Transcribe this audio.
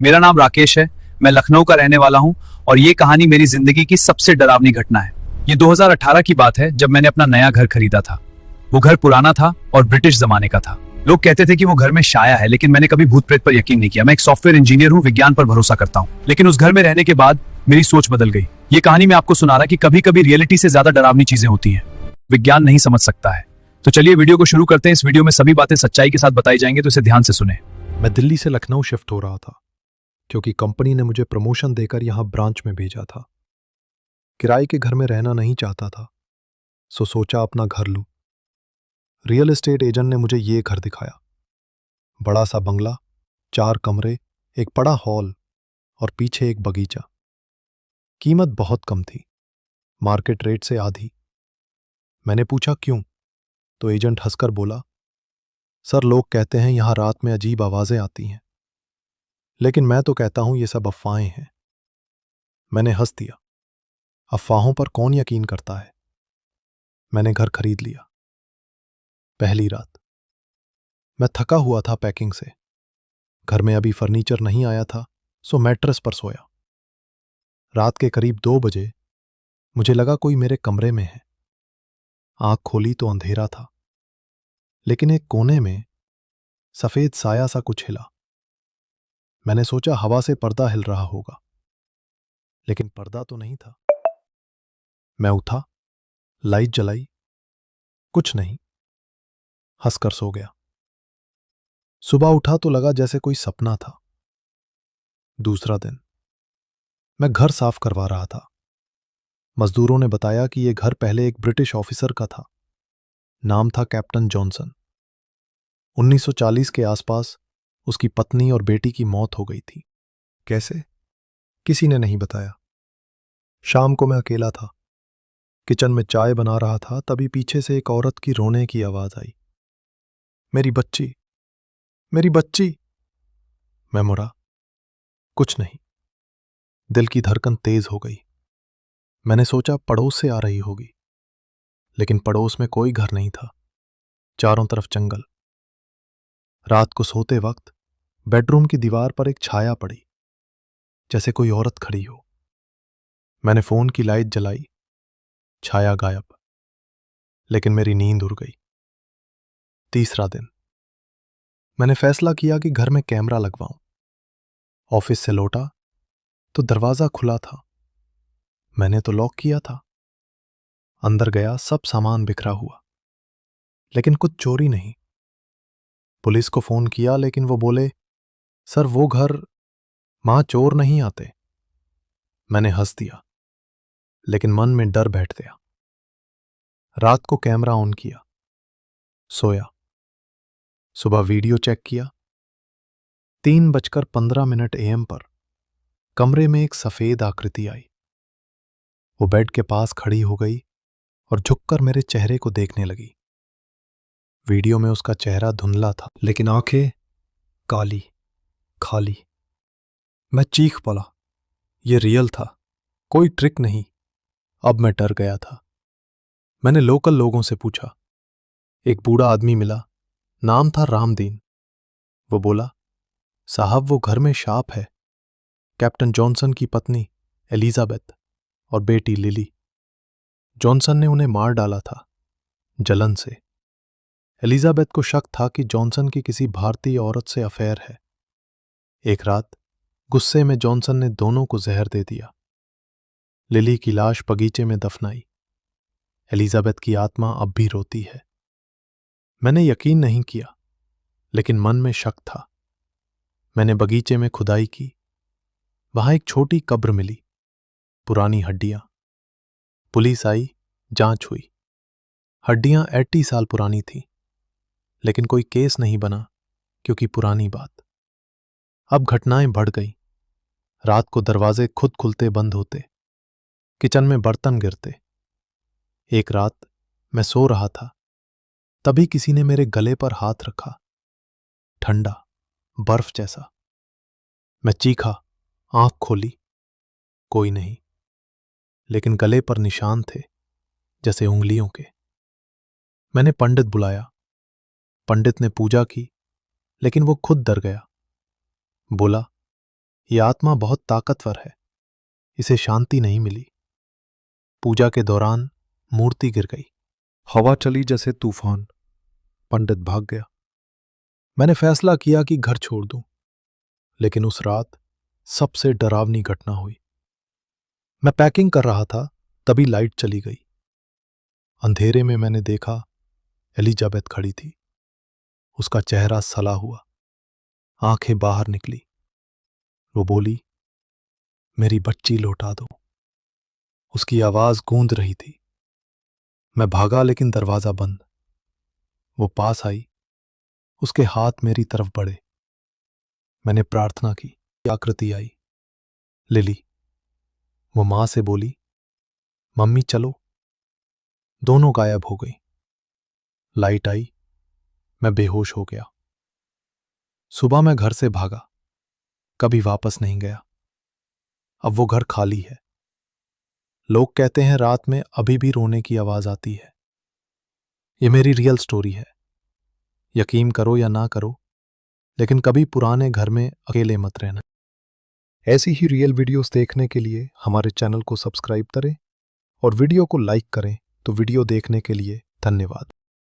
मेरा नाम राकेश है। मैं लखनऊ का रहने वाला हूँ और ये कहानी मेरी जिंदगी की सबसे डरावनी घटना है। ये 2018 की बात है जब मैंने अपना नया घर खरीदा था। वो घर पुराना था और ब्रिटिश जमाने का था। लोग कहते थे कि वो घर में शाया है, लेकिन मैंने कभी भूत प्रेत पर यकीन नहीं किया। मैं एक सॉफ्टवेयर इंजीनियर हूँ, विज्ञान पर भरोसा करता हूँ। लेकिन उस घर में रहने के बाद मेरी सोच बदल गई। ये कहानी मैं आपको सुना रहा कि कभी कभी रियलिटी से ज्यादा डरावनी चीजें होती हैं, विज्ञान नहीं समझ सकता है। तो चलिए वीडियो को शुरू करते हैं। इस वीडियो में सभी बातें सच्चाई के साथ बताई जाएंगी, तो इसे ध्यान से सुने। मैं दिल्ली से लखनऊ शिफ्ट हो रहा था क्योंकि कंपनी ने मुझे प्रमोशन देकर यहां ब्रांच में भेजा था। किराए के घर में रहना नहीं चाहता था, सो सोचा अपना घर लूं। रियल एस्टेट एजेंट ने मुझे ये घर दिखाया। बड़ा सा बंगला, 4 कमरे, एक बड़ा हॉल और पीछे एक बगीचा। कीमत बहुत कम थी, मार्केट रेट से आधी। मैंने पूछा क्यों, तो एजेंट हंसकर बोला, सर लोग कहते हैं यहां रात में अजीब आवाजें आती हैं, लेकिन मैं तो कहता हूं ये सब अफवाहें हैं। मैंने हंस दिया, अफवाहों पर कौन यकीन करता है। मैंने घर खरीद लिया। पहली रात मैं थका हुआ था पैकिंग से। घर में अभी फर्नीचर नहीं आया था, सो मैट्रेस पर सोया। रात के करीब 2 बजे मुझे लगा कोई मेरे कमरे में है। आंख खोली तो अंधेरा था, लेकिन एक कोने में सफेद साया सा कुछ हिला। मैंने सोचा हवा से पर्दा हिल रहा होगा, लेकिन पर्दा तो नहीं था। मैं उठा, लाइट जलाई, कुछ नहीं, हंसकर सो गया। सुबह उठा तो लगा जैसे कोई सपना था। दूसरा दिन मैं घर साफ करवा रहा था। मजदूरों ने बताया कि यह घर पहले एक ब्रिटिश ऑफिसर का था। नाम था कैप्टन जॉनसन। 1940 के आसपास उसकी पत्नी और बेटी की मौत हो गई थी। कैसे, किसी ने नहीं बताया। शाम को मैं अकेला था, किचन में चाय बना रहा था, तभी पीछे से एक औरत की रोने की आवाज आई, मेरी बच्ची, मेरी बच्ची। मैं मुड़ा, कुछ नहीं। दिल की धड़कन तेज हो गई। मैंने सोचा पड़ोस से आ रही होगी, लेकिन पड़ोस में कोई घर नहीं था, चारों तरफ जंगल। रात को सोते वक्त बेडरूम की दीवार पर एक छाया पड़ी, जैसे कोई औरत खड़ी हो। मैंने फोन की लाइट जलाई, छाया गायब, लेकिन मेरी नींद उड़ गई। तीसरा दिन मैंने फैसला किया कि घर में कैमरा लगवाऊं। ऑफिस से लौटा तो दरवाजा खुला था। मैंने तो लॉक किया था। अंदर गया, सब सामान बिखरा हुआ, लेकिन कुछ चोरी नहीं। पुलिस को फोन किया, लेकिन वो बोले, सर वो घर, वहां चोर नहीं आते। मैंने हंस दिया, लेकिन मन में डर बैठ गया। रात को कैमरा ऑन किया, सोया। सुबह वीडियो चेक किया। 3:15 AM पर कमरे में एक सफेद आकृति आई। वो बेड के पास खड़ी हो गई और झुककर मेरे चेहरे को देखने लगी। वीडियो में उसका चेहरा धुंधला था, लेकिन आंखें काली, खाली। मैं चीख पड़ा, ये रियल था, कोई ट्रिक नहीं। अब मैं डर गया था। मैंने लोकल लोगों से पूछा। एक बूढ़ा आदमी मिला, नाम था रामदीन। वो बोला, साहब वो घर में सांप है। कैप्टन जॉनसन की पत्नी एलिजाबेथ और बेटी लिली। जॉनसन ने उन्हें मार डाला था, जलन से। एलिजाबेथ को शक था कि जॉनसन की किसी भारतीय औरत से अफेयर है। एक रात गुस्से में जॉनसन ने दोनों को जहर दे दिया। लिली की लाश बगीचे में दफनाई। एलिजाबेथ की आत्मा अब भी रोती है। मैंने यकीन नहीं किया, लेकिन मन में शक था। मैंने बगीचे में खुदाई की। वहां एक छोटी कब्र मिली, पुरानी हड्डियां। पुलिस आई, जांच हुई। हड्डियां 80 साल पुरानी थी, लेकिन कोई केस नहीं बना, क्योंकि पुरानी बात। अब घटनाएं बढ़ गई। रात को दरवाजे खुद खुलते बंद होते, किचन में बर्तन गिरते। एक रात मैं सो रहा था, तभी किसी ने मेरे गले पर हाथ रखा, ठंडा, बर्फ जैसा। मैं चीखा, आंख खोली, कोई नहीं, लेकिन गले पर निशान थे, जैसे उंगलियों के। मैंने पंडित बुलाया। पंडित ने पूजा की, लेकिन वो खुद डर गया। बोला, ये आत्मा बहुत ताकतवर है, इसे शांति नहीं मिली। पूजा के दौरान मूर्ति गिर गई, हवा चली जैसे तूफान, पंडित भाग गया। मैंने फैसला किया कि घर छोड़ दूं, लेकिन उस रात सबसे डरावनी घटना हुई। मैं पैकिंग कर रहा था, तभी लाइट चली गई। अंधेरे में मैंने देखा एलिजाबेथ खड़ी थी। उसका चेहरा सला हुआ, आंखें बाहर निकली। वो बोली, मेरी बच्ची लौटा दो। उसकी आवाज गूंज रही थी। मैं भागा, लेकिन दरवाजा बंद। वो पास आई, उसके हाथ मेरी तरफ बढ़े। मैंने प्रार्थना की, आकृति आई, लिली। वो मां से बोली, मम्मी चलो। दोनों गायब हो गई। लाइट आई, मैं बेहोश हो गया। सुबह मैं घर से भागा, कभी वापस नहीं गया। अब वो घर खाली है। लोग कहते हैं रात में अभी भी रोने की आवाज आती है। ये मेरी रियल स्टोरी है। यकीन करो या ना करो, लेकिन कभी पुराने घर में अकेले मत रहना। ऐसी ही रियल वीडियोस देखने के लिए हमारे चैनल को सब्सक्राइब करें और वीडियो को लाइक करें। तो वीडियो देखने के लिए धन्यवाद।